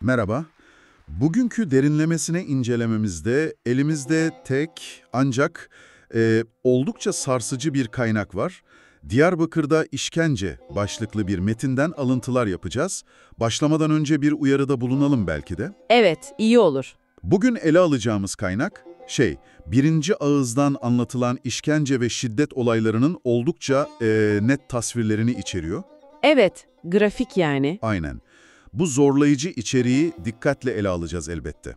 Merhaba. Bugünkü derinlemesine incelememizde elimizde tek ancak oldukça sarsıcı bir kaynak var. Diyarbakır'da işkence başlıklı bir metinden alıntılar yapacağız. Başlamadan önce bir uyarıda bulunalım belki de. Evet, iyi olur. Bugün ele alacağımız kaynak, birinci ağızdan anlatılan işkence ve şiddet olaylarının oldukça net tasvirlerini içeriyor. Evet, grafik yani. Aynen. Bu zorlayıcı içeriği dikkatle ele alacağız elbette.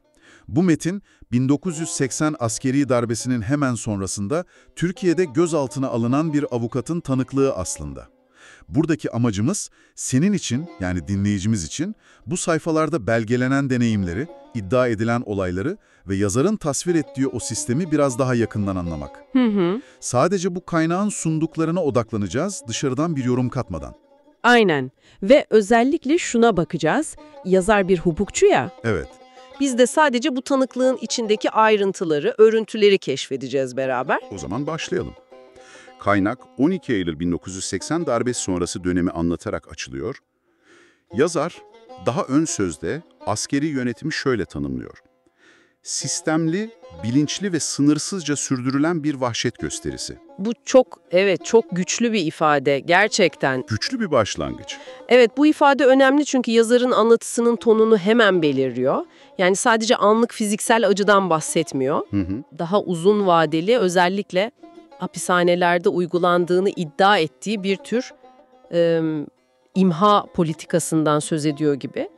Bu metin, 1980 askeri darbesinin hemen sonrasında Türkiye'de gözaltına alınan bir avukatın tanıklığı aslında. Buradaki amacımız, senin için, yani dinleyicimiz için, bu sayfalarda belgelenen deneyimleri, iddia edilen olayları ve yazarın tasvir ettiği o sistemi biraz daha yakından anlamak. Sadece bu kaynağın sunduklarına odaklanacağız, dışarıdan bir yorum katmadan. Aynen. Ve özellikle şuna bakacağız. Yazar bir hukukçu ya. Evet. Biz de sadece bu tanıklığın içindeki ayrıntıları, örüntüleri keşfedeceğiz beraber. O zaman başlayalım. Kaynak 12 Eylül 1980 darbesi sonrası dönemi anlatarak açılıyor. Yazar daha ön sözde askeri yönetimi şöyle tanımlıyor. Sistemli, bilinçli ve sınırsızca sürdürülen bir vahşet gösterisi. Bu çok güçlü bir ifade gerçekten. Güçlü bir başlangıç. Evet, bu ifade önemli çünkü yazarın anlatısının tonunu hemen belirliyor. Yani sadece anlık fiziksel acıdan bahsetmiyor. Daha uzun vadeli, özellikle hapishanelerde uygulandığını iddia ettiği bir tür imha politikasından söz ediyor gibi.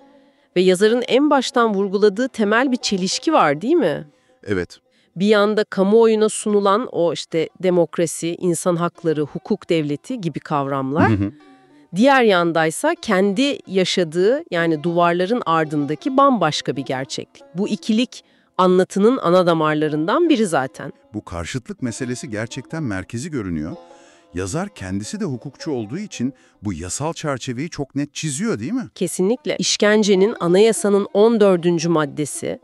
Ve yazarın en baştan vurguladığı temel bir çelişki var, değil mi? Evet. Bir yanda kamuoyuna sunulan o demokrasi, insan hakları, hukuk devleti gibi kavramlar. Diğer yandaysa kendi yaşadığı, yani duvarların ardındaki bambaşka bir gerçeklik. Bu ikilik anlatının ana damarlarından biri zaten. Bu karşıtlık meselesi gerçekten merkezi görünüyor. Yazar kendisi de hukukçu olduğu için bu yasal çerçeveyi çok net çiziyor, değil mi? Kesinlikle. İşkencenin anayasanın 14. maddesi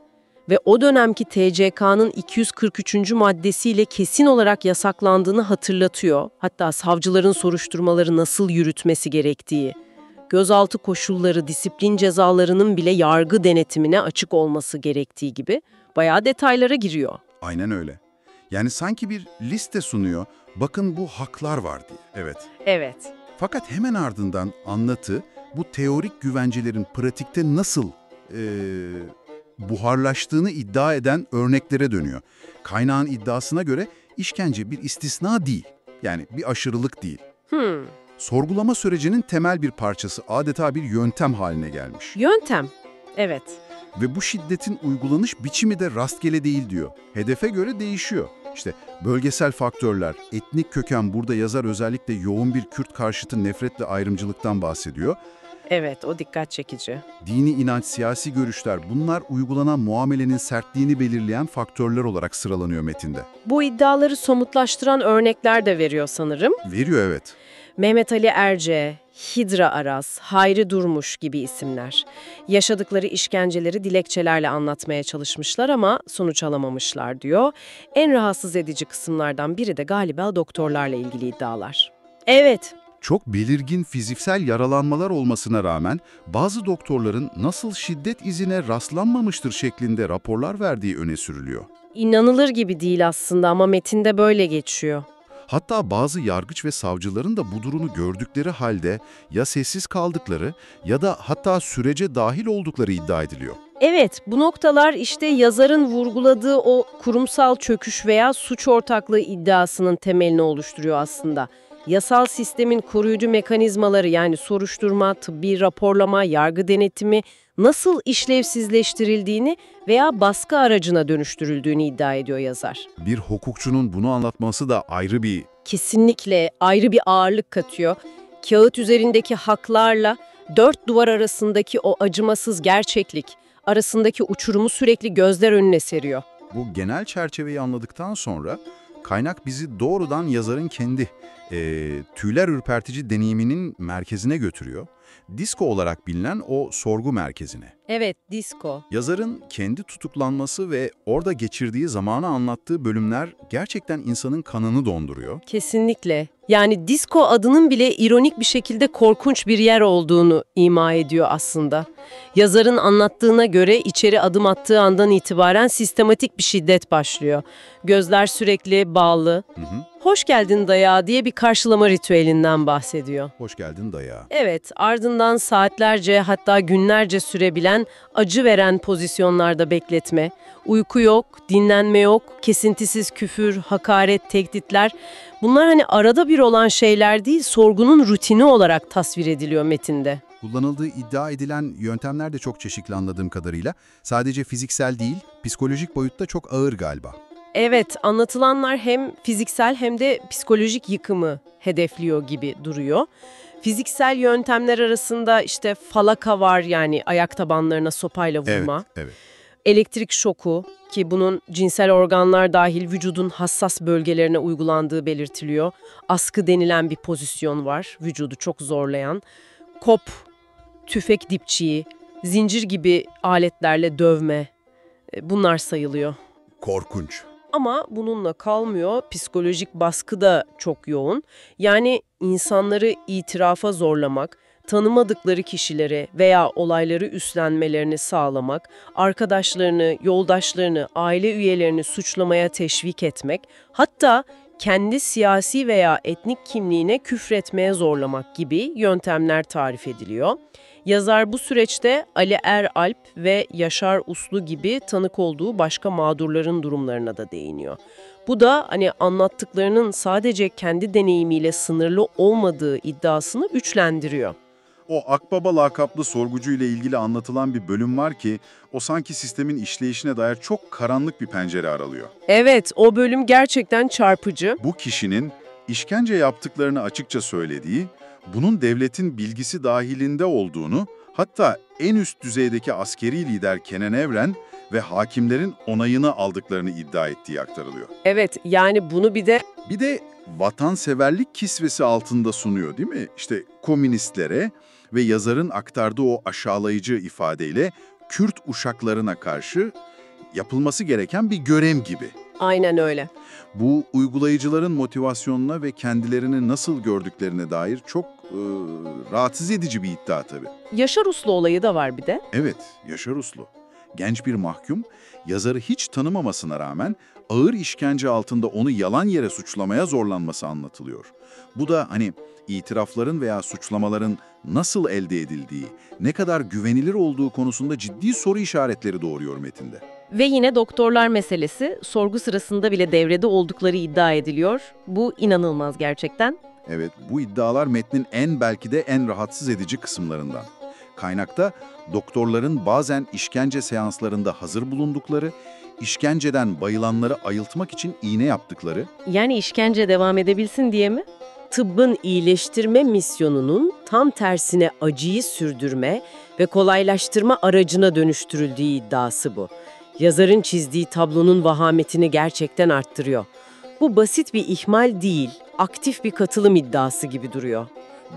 ve o dönemki TCK'nın 243. maddesiyle kesin olarak yasaklandığını hatırlatıyor. Hatta savcıların soruşturmaları nasıl yürütmesi gerektiği, gözaltı koşulları, disiplin cezalarının bile yargı denetimine açık olması gerektiği gibi bayağı detaylara giriyor. Aynen öyle. Yani sanki bir liste sunuyor, bakın bu haklar var diye. Evet. Evet. Fakat hemen ardından anlatı bu teorik güvencelerin pratikte nasıl buharlaştığını iddia eden örneklere dönüyor. Kaynağın iddiasına göre işkence bir istisna değil. Yani bir aşırılık değil. Sorgulama sürecinin temel bir parçası, adeta bir yöntem haline gelmiş. Yöntem. Evet. Ve bu şiddetin uygulanış biçimi de rastgele değil diyor. Hedefe göre değişiyor. İşte bölgesel faktörler, etnik köken, burada yazar özellikle yoğun bir Kürt karşıtı nefret ve ayrımcılıktan bahsediyor. Evet, o dikkat çekici. Dini inanç, siyasi görüşler, bunlar uygulanan muamelenin sertliğini belirleyen faktörler olarak sıralanıyor metinde. Bu iddiaları somutlaştıran örnekler de veriyor sanırım. Veriyor, evet. Mehmet Ali Erce, Hidra Aras, Hayri Durmuş gibi isimler. Yaşadıkları işkenceleri dilekçelerle anlatmaya çalışmışlar ama sonuç alamamışlar diyor. En rahatsız edici kısımlardan biri de galiba doktorlarla ilgili iddialar. Evet. Çok belirgin fiziksel yaralanmalar olmasına rağmen bazı doktorların nasıl şiddet izine rastlanmamıştır şeklinde raporlar verdiği öne sürülüyor. İnanılır gibi değil aslında ama metinde böyle geçiyor. Hatta bazı yargıç ve savcıların da bu durumu gördükleri halde ya sessiz kaldıkları ya da hatta sürece dahil oldukları iddia ediliyor. Evet, bu noktalar yazarın vurguladığı o kurumsal çöküş veya suç ortaklığı iddiasının temelini oluşturuyor aslında. Yasal sistemin koruyucu mekanizmaları, yani soruşturma, tıbbi raporlama, yargı denetimi nasıl işlevsizleştirildiğini veya baskı aracına dönüştürüldüğünü iddia ediyor yazar. Bir hukukçunun bunu anlatması da ayrı bir... Kesinlikle ayrı bir ağırlık katıyor. Kağıt üzerindeki haklarla dört duvar arasındaki o acımasız gerçeklik arasındaki uçurumu sürekli gözler önüne seriyor. Bu genel çerçeveyi anladıktan sonra kaynak bizi doğrudan yazarın kendi tüyler ürpertici deneyiminin merkezine götürüyor. Disko olarak bilinen o sorgu merkezine. Evet, disko. Yazarın kendi tutuklanması ve orada geçirdiği zamanı anlattığı bölümler gerçekten insanın kanını donduruyor. Kesinlikle. Yani disko adının bile ironik bir şekilde korkunç bir yer olduğunu ima ediyor aslında. Yazarın anlattığına göre içeri adım attığı andan itibaren sistematik bir şiddet başlıyor. Gözler sürekli bağlı. Hoş geldin daya diye bir karşılama ritüelinden bahsediyor. Hoş geldin daya. Evet, ardından saatlerce hatta günlerce sürebilen acı veren pozisyonlarda bekletme, uyku yok, dinlenme yok, kesintisiz küfür, hakaret, tehditler. Bunlar hani arada bir olan şeyler değil, sorgunun rutini olarak tasvir ediliyor metinde. Kullanıldığı iddia edilen yöntemler de çok çeşitli anladığım kadarıyla. Sadece fiziksel değil, psikolojik boyutta çok ağır galiba. Evet, anlatılanlar hem fiziksel hem de psikolojik yıkımı hedefliyor gibi duruyor. Fiziksel yöntemler arasında işte falaka var, yani ayak tabanlarına sopayla vurma. Evet. Elektrik şoku, ki bunun cinsel organlar dahil vücudun hassas bölgelerine uygulandığı belirtiliyor. Askı denilen bir pozisyon var, vücudu çok zorlayan. Kop, tüfek dipçiği, zincir gibi aletlerle dövme, bunlar sayılıyor. Korkunç. Ama bununla kalmıyor, psikolojik baskı da çok yoğun. Yani insanları itirafa zorlamak, tanımadıkları kişilere veya olayları üstlenmelerini sağlamak, arkadaşlarını, yoldaşlarını, aile üyelerini suçlamaya teşvik etmek, hatta kendi siyasi veya etnik kimliğine küfretmeye zorlamak gibi yöntemler tarif ediliyor. Yazar bu süreçte Ali Eralp ve Yaşar Uslu gibi tanık olduğu başka mağdurların durumlarına da değiniyor. Bu da hani anlattıklarının sadece kendi deneyimiyle sınırlı olmadığı iddiasını güçlendiriyor. O Akbaba lakaplı sorgucu ile ilgili anlatılan bir bölüm var ki o sanki sistemin işleyişine dair çok karanlık bir pencere aralıyor. Evet, o bölüm gerçekten çarpıcı. Bu kişinin işkence yaptıklarını açıkça söylediği, bunun devletin bilgisi dahilinde olduğunu, hatta en üst düzeydeki askeri lider Kenan Evren ve hakimlerin onayını aldıklarını iddia ettiği aktarılıyor. Evet, yani bunu bir de Vatanseverlik kisvesi altında sunuyor, değil mi? İşte komünistlere ve yazarın aktardığı o aşağılayıcı ifadeyle Kürt uşaklarına karşı yapılması gereken bir görev gibi. aynen öyle. Bu uygulayıcıların motivasyonuna ve kendilerini nasıl gördüklerine dair çok rahatsız edici bir iddia tabii. Yaşar Uslu olayı da var bir de. Evet, Yaşar Uslu. Genç bir mahkum, yazarı hiç tanımamasına rağmen ağır işkence altında onu yalan yere suçlamaya zorlanması anlatılıyor. Bu da hani itirafların veya suçlamaların nasıl elde edildiği, ne kadar güvenilir olduğu konusunda ciddi soru işaretleri doğuruyor metinde. Ve yine doktorlar meselesi sorgu sırasında bile devrede oldukları iddia ediliyor. Bu inanılmaz gerçekten. Evet, bu iddialar metnin belki de en rahatsız edici kısımlarından. Kaynakta doktorların bazen işkence seanslarında hazır bulundukları, işkenceden bayılanları ayıltmak için iğne yaptıkları, Yani işkence devam edebilsin diye mi? Tıbbın iyileştirme misyonunun tam tersine acıyı sürdürme ve kolaylaştırma aracına dönüştürüldüğü iddiası bu. Yazarın çizdiği tablonun vahametini gerçekten arttırıyor. Bu basit bir ihmal değil, aktif bir katılım iddiası gibi duruyor.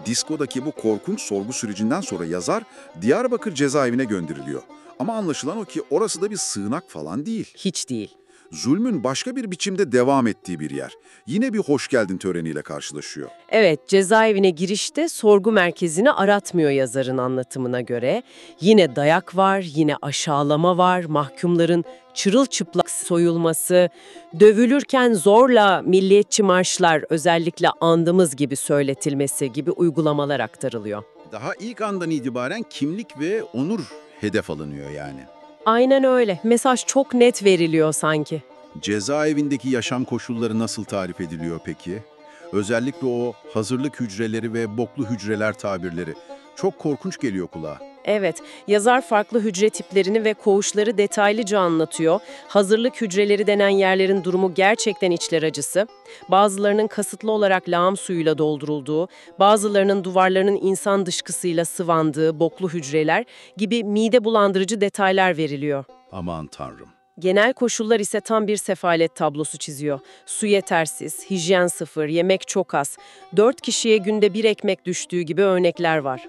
Disko'daki bu korkunç sorgu sürecinden sonra yazar Diyarbakır cezaevine gönderiliyor. Ama anlaşılan o ki orası da bir sığınak falan değil. Hiç değil. Zulmün başka bir biçimde devam ettiği bir yer. Yine bir hoş geldin töreniyle karşılaşıyor. Evet, cezaevine girişte sorgu merkezini aratmıyor yazarın anlatımına göre. Yine dayak var, yine aşağılama var, mahkumların çırılçıplak soyulması, dövülürken zorla milliyetçi marşlar özellikle andımız gibi söyletilmesi gibi uygulamalar aktarılıyor. Daha ilk andan itibaren kimlik ve onur hedef alınıyor yani. Aynen öyle. Mesaj çok net veriliyor sanki. Cezaevindeki yaşam koşulları nasıl tarif ediliyor peki? Özellikle o hazırlık hücreleri ve boklu hücreler tabirleri. Çok korkunç geliyor kulağa. Evet, yazar farklı hücre tiplerini ve koğuşları detaylıca anlatıyor. Hazırlık hücreleri denen yerlerin durumu gerçekten içler acısı. Bazılarının kasıtlı olarak lağım suyuyla doldurulduğu, bazılarının duvarlarının insan dışkısıyla sıvandığı boklu hücreler gibi mide bulandırıcı detaylar veriliyor. Aman tanrım. Genel koşullar ise tam bir sefalet tablosu çiziyor. Su yetersiz, hijyen sıfır, yemek çok az, 4 kişiye günde bir ekmek düştüğü gibi örnekler var.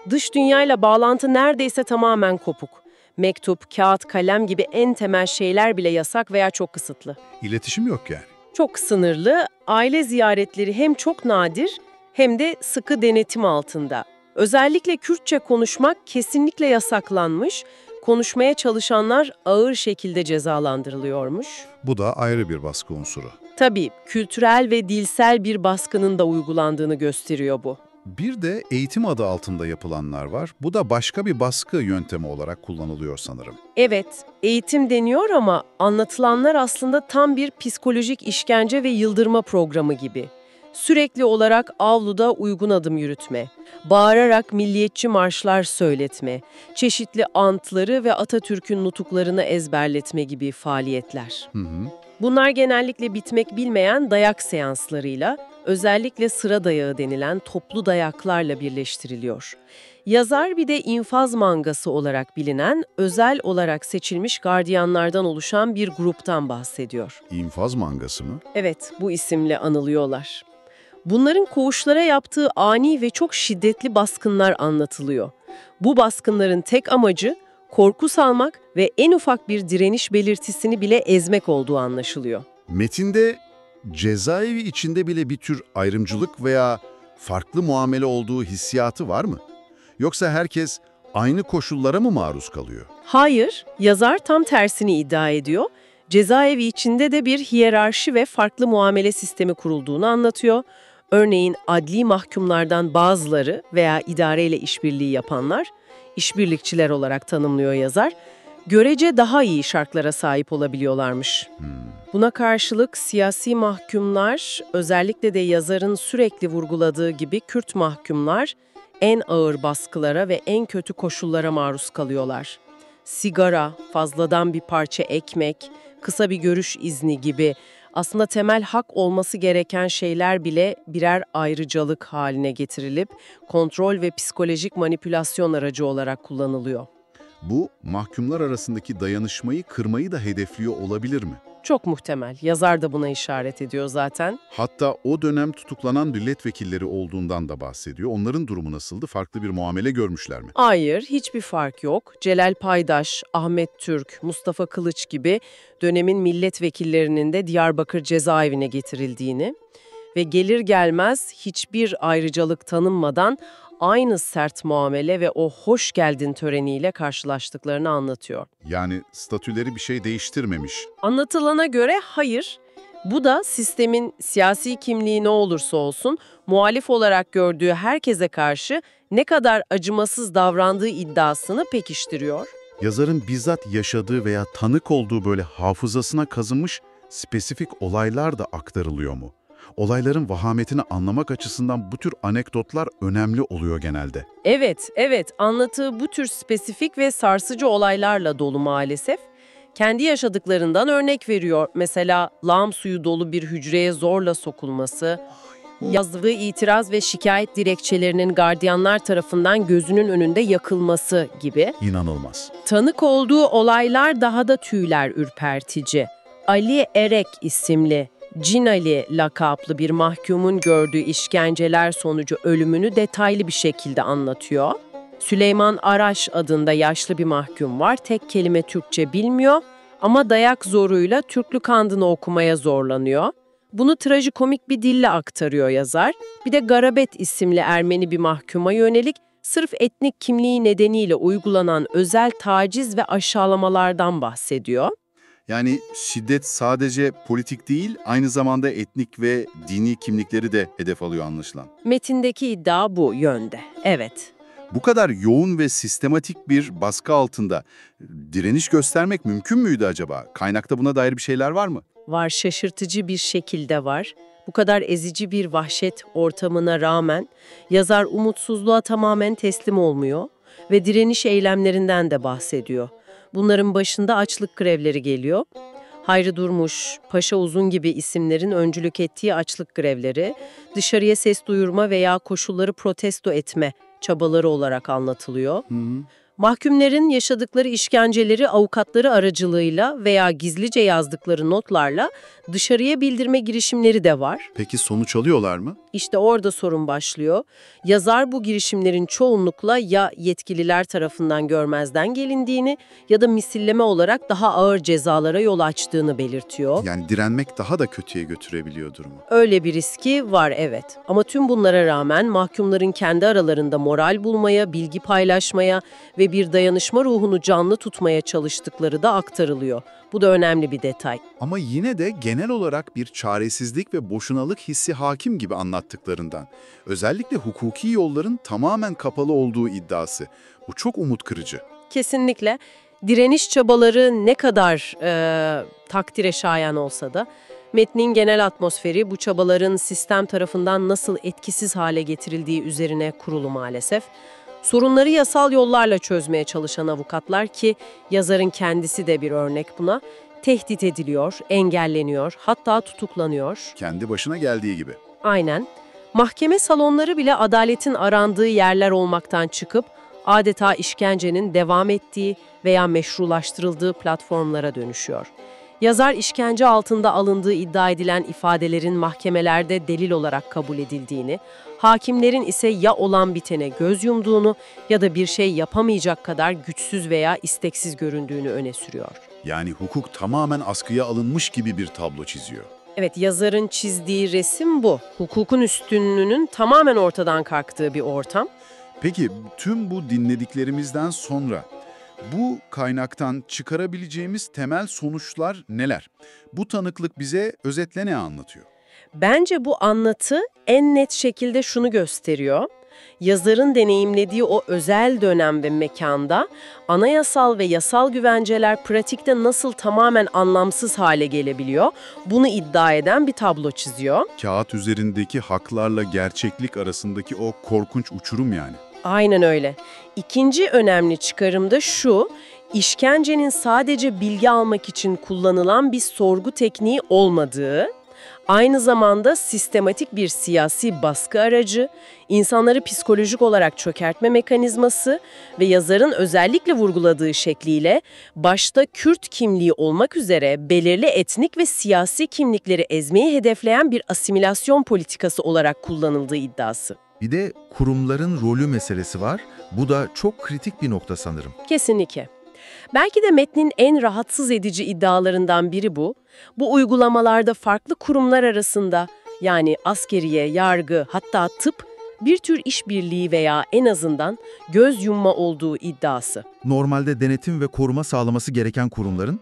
Dış dünyayla bağlantı neredeyse tamamen kopuk. Mektup, kağıt, kalem gibi en temel şeyler bile yasak veya çok kısıtlı. İletişim yok yani. Çok sınırlı, aile ziyaretleri hem çok nadir hem de sıkı denetim altında. Özellikle Kürtçe konuşmak kesinlikle yasaklanmış, konuşmaya çalışanlar ağır şekilde cezalandırılıyormuş. Bu da ayrı bir baskı unsuru. Tabii kültürel ve dilsel bir baskının da uygulandığını gösteriyor bu. Bir de eğitim adı altında yapılanlar var. Bu da başka bir baskı yöntemi olarak kullanılıyor sanırım. Evet, eğitim deniyor ama anlatılanlar aslında tam bir psikolojik işkence ve yıldırma programı gibi. Sürekli olarak avluda uygun adım yürütme, bağırarak milliyetçi marşlar söyletme, çeşitli antları ve Atatürk'ün nutuklarını ezberletme gibi faaliyetler. Bunlar genellikle bitmek bilmeyen dayak seanslarıyla, özellikle sıra dayağı denilen toplu dayaklarla birleştiriliyor. Yazar bir de infaz mangası olarak bilinen, özel olarak seçilmiş gardiyanlardan oluşan bir gruptan bahsediyor. İnfaz mangası mı? Evet, bu isimle anılıyorlar. Bunların koğuşlara yaptığı ani ve çok şiddetli baskınlar anlatılıyor. Bu baskınların tek amacı korku salmak ve en ufak bir direniş belirtisini bile ezmek olduğu anlaşılıyor. Metinde cezaevi içinde bile bir tür ayrımcılık veya farklı muamele olduğu hissiyatı var mı? Yoksa herkes aynı koşullara mı maruz kalıyor? Hayır, yazar tam tersini iddia ediyor. Cezaevi içinde de bir hiyerarşi ve farklı muamele sistemi kurulduğunu anlatıyor. Örneğin adli mahkumlardan bazıları veya idareyle işbirliği yapanlar, işbirlikçiler olarak tanımlıyor yazar, görece daha iyi şartlara sahip olabiliyorlarmış. Buna karşılık siyasi mahkumlar, özellikle de yazarın sürekli vurguladığı gibi Kürt mahkumlar, en ağır baskılara ve en kötü koşullara maruz kalıyorlar. Sigara, fazladan bir parça ekmek, kısa bir görüş izni gibi aslında temel hak olması gereken şeyler bile birer ayrıcalık haline getirilip kontrol ve psikolojik manipülasyon aracı olarak kullanılıyor. Bu, mahkumlar arasındaki dayanışmayı kırmayı da hedefliyor olabilir mi? Çok muhtemel. Yazar da buna işaret ediyor zaten. Hatta o dönem tutuklanan milletvekilleri olduğundan da bahsediyor. Onların durumu nasıldı? Farklı bir muamele görmüşler mi? Hayır, hiçbir fark yok. Celal Paydaş, Ahmet Türk, Mustafa Kılıç gibi dönemin milletvekillerinin de Diyarbakır cezaevine getirildiğini ve gelir gelmez hiçbir ayrıcalık tanınmadan aynı sert muamele ve o hoş geldin töreniyle karşılaştıklarını anlatıyor. Yani statüleri bir şey değiştirmemiş. Anlatılana göre hayır. Bu da sistemin siyasi kimliği ne olursa olsun muhalif olarak gördüğü herkese karşı ne kadar acımasız davrandığı iddiasını pekiştiriyor. Yazarın bizzat yaşadığı veya tanık olduğu böyle hafızasına kazınmış spesifik olaylar da aktarılıyor mu? Olayların vahametini anlamak açısından bu tür anekdotlar önemli oluyor genelde. Evet, anlattığı bu tür spesifik ve sarsıcı olaylarla dolu maalesef. Kendi yaşadıklarından örnek veriyor. Mesela lağım suyu dolu bir hücreye zorla sokulması, yazdığı itiraz ve şikayet dilekçelerinin gardiyanlar tarafından gözünün önünde yakılması gibi. İnanılmaz. Tanık olduğu olaylar daha da tüyler ürpertici. Ali Erek isimli, Cin Ali lakaplı bir mahkumun gördüğü işkenceler sonucu ölümünü detaylı bir şekilde anlatıyor. Süleyman Araş adında yaşlı bir mahkum var. Tek kelime Türkçe bilmiyor ama dayak zoruyla Türklük andını okumaya zorlanıyor. Bunu trajikomik bir dille aktarıyor yazar. Bir de Garabet isimli Ermeni bir mahkuma yönelik sırf etnik kimliği nedeniyle uygulanan özel taciz ve aşağılamalardan bahsediyor. Yani şiddet sadece politik değil, aynı zamanda etnik ve dini kimlikleri de hedef alıyor anlaşılan. Metindeki iddia bu yönde. Evet. Bu kadar yoğun ve sistematik bir baskı altında direniş göstermek mümkün müydü acaba? Kaynakta buna dair bir şeyler var mı? Var, şaşırtıcı bir şekilde var. Bu kadar ezici bir vahşet ortamına rağmen yazar umutsuzluğa tamamen teslim olmuyor ve direniş eylemlerinden de bahsediyor. Bunların başında açlık grevleri geliyor. Hayri Durmuş, Paşa Uzun gibi isimlerin öncülük ettiği açlık grevleri, dışarıya ses duyurma veya koşulları protesto etme çabaları olarak anlatılıyor. Mahkumların yaşadıkları işkenceleri avukatları aracılığıyla veya gizlice yazdıkları notlarla dışarıya bildirme girişimleri de var. Peki sonuç alıyorlar mı? İşte orada sorun başlıyor. Yazar bu girişimlerin çoğunlukla ya yetkililer tarafından görmezden gelindiğini ya da misilleme olarak daha ağır cezalara yol açtığını belirtiyor. Yani direnmek daha da kötüye götürebiliyor durumu. Öyle bir riski var, evet. Ama tüm bunlara rağmen mahkumların kendi aralarında moral bulmaya, bilgi paylaşmaya ve bir dayanışma ruhunu canlı tutmaya çalıştıkları da aktarılıyor. Bu da önemli bir detay. Ama yine de genel olarak bir çaresizlik ve boşunalık hissi hakim gibi anlattıklarından. Özellikle hukuki yolların tamamen kapalı olduğu iddiası. Bu çok umut kırıcı. Kesinlikle direniş çabaları ne kadar takdire şayan olsa da metnin genel atmosferi bu çabaların sistem tarafından nasıl etkisiz hale getirildiği üzerine kurulu maalesef. Sorunları yasal yollarla çözmeye çalışan avukatlar, ki yazarın kendisi de bir örnek buna, tehdit ediliyor, engelleniyor, hatta tutuklanıyor. Kendi başına geldiği gibi. Aynen. Mahkeme salonları bile adaletin arandığı yerler olmaktan çıkıp adeta işkencenin devam ettiği veya meşrulaştırıldığı platformlara dönüşüyor. Yazar işkence altında alındığı iddia edilen ifadelerin mahkemelerde delil olarak kabul edildiğini, hakimlerin ise ya olan bitene göz yumduğunu ya da bir şey yapamayacak kadar güçsüz veya isteksiz göründüğünü öne sürüyor. Yani hukuk tamamen askıya alınmış gibi bir tablo çiziyor. Evet, yazarın çizdiği resim bu. Hukukun üstünlüğünün tamamen ortadan kalktığı bir ortam. Peki tüm bu dinlediklerimizden sonra bu kaynaktan çıkarabileceğimiz temel sonuçlar neler? Bu tanıklık bize özetle ne anlatıyor? Bence bu anlatı en net şekilde şunu gösteriyor. Yazarın deneyimlediği o özel dönem ve mekanda anayasal ve yasal güvenceler pratikte nasıl tamamen anlamsız hale gelebiliyor, bunu iddia eden bir tablo çiziyor. Kağıt üzerindeki haklarla gerçeklik arasındaki o korkunç uçurum yani. Aynen öyle. İkinci önemli çıkarım da şu: işkencenin sadece bilgi almak için kullanılan bir sorgu tekniği olmadığı, aynı zamanda sistematik bir siyasi baskı aracı, insanları psikolojik olarak çökertme mekanizması ve yazarın özellikle vurguladığı şekliyle başta Kürt kimliği olmak üzere belirli etnik ve siyasi kimlikleri ezmeyi hedefleyen bir asimilasyon politikası olarak kullanıldığı iddiası. Bir de kurumların rolü meselesi var. Bu da çok kritik bir nokta sanırım. Kesinlikle. Belki de metnin en rahatsız edici iddialarından biri bu. Bu uygulamalarda farklı kurumlar arasında, yani askeriye, yargı, hatta tıp, bir tür işbirliği veya en azından göz yumma olduğu iddiası. Normalde denetim ve koruma sağlaması gereken kurumların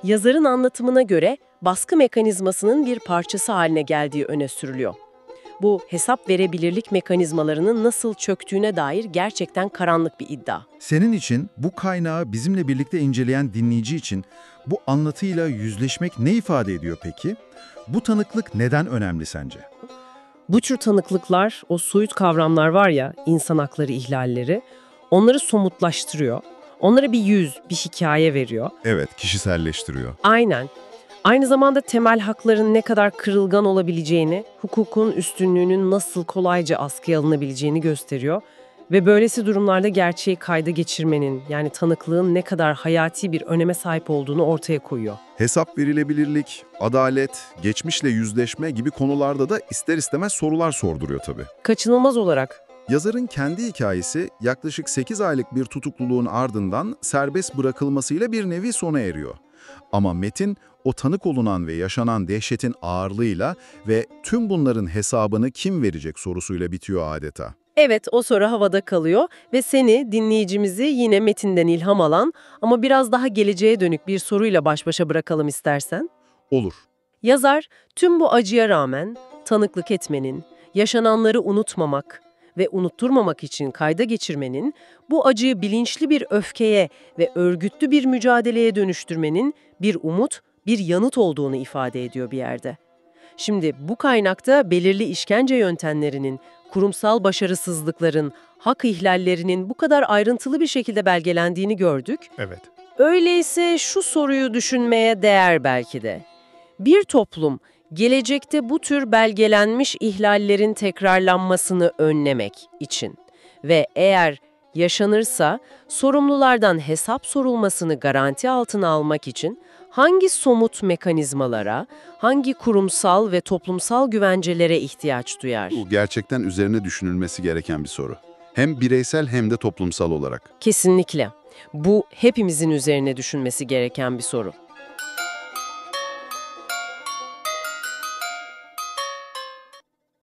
Yazarın anlatımına göre baskı mekanizmasının bir parçası haline geldiği öne sürülüyor. Bu hesap verebilirlik mekanizmalarının nasıl çöktüğüne dair gerçekten karanlık bir iddia. senin için bu kaynağı bizimle birlikte inceleyen dinleyici için bu anlatıyla yüzleşmek ne ifade ediyor peki? Bu tanıklık neden önemli sence? Bu tür tanıklıklar, o soyut kavramlar var ya, insan hakları ihlalleri, onları somutlaştırıyor. Onlara bir yüz, bir hikaye veriyor. Evet, kişiselleştiriyor. Aynen. Aynı zamanda temel hakların ne kadar kırılgan olabileceğini, hukukun üstünlüğünün nasıl kolayca askıya alınabileceğini gösteriyor. Ve böylesi durumlarda gerçeği kayda geçirmenin, yani tanıklığın ne kadar hayati bir öneme sahip olduğunu ortaya koyuyor. Hesap verilebilirlik, adalet, geçmişle yüzleşme gibi konularda da ister istemez sorular sorduruyor tabii. Kaçınılmaz olarak. Yazarın kendi hikayesi yaklaşık 8 aylık bir tutukluluğun ardından serbest bırakılmasıyla bir nevi sona eriyor. Ama metin o tanık olunan ve yaşanan dehşetin ağırlığıyla ve tüm bunların hesabını kim verecek sorusuyla bitiyor adeta. Evet, o soru havada kalıyor ve seni, dinleyicimizi yine metinden ilham alan ama biraz daha geleceğe dönük bir soruyla baş başa bırakalım istersen. Olur. Yazar, tüm bu acıya rağmen tanıklık etmenin, yaşananları unutmamak ve unutturmamak için kayda geçirmenin, bu acıyı bilinçli bir öfkeye ve örgütlü bir mücadeleye dönüştürmenin bir umut, bir yanıt olduğunu ifade ediyor bir yerde. Şimdi bu kaynakta belirli işkence yöntemlerinin, kurumsal başarısızlıkların, hak ihlallerinin bu kadar ayrıntılı bir şekilde belgelendiğini gördük. Evet. Öyleyse şu soruyu düşünmeye değer belki de. Bir toplum, gelecekte bu tür belgelenmiş ihlallerin tekrarlanmasını önlemek için ve eğer Yaşanırsa, sorumlulardan hesap sorulmasını garanti altına almak için hangi somut mekanizmalara, hangi kurumsal ve toplumsal güvencelere ihtiyaç duyar? Bu gerçekten üzerine düşünülmesi gereken bir soru. Hem bireysel hem de toplumsal olarak. Kesinlikle. Bu hepimizin üzerine düşünmesi gereken bir soru.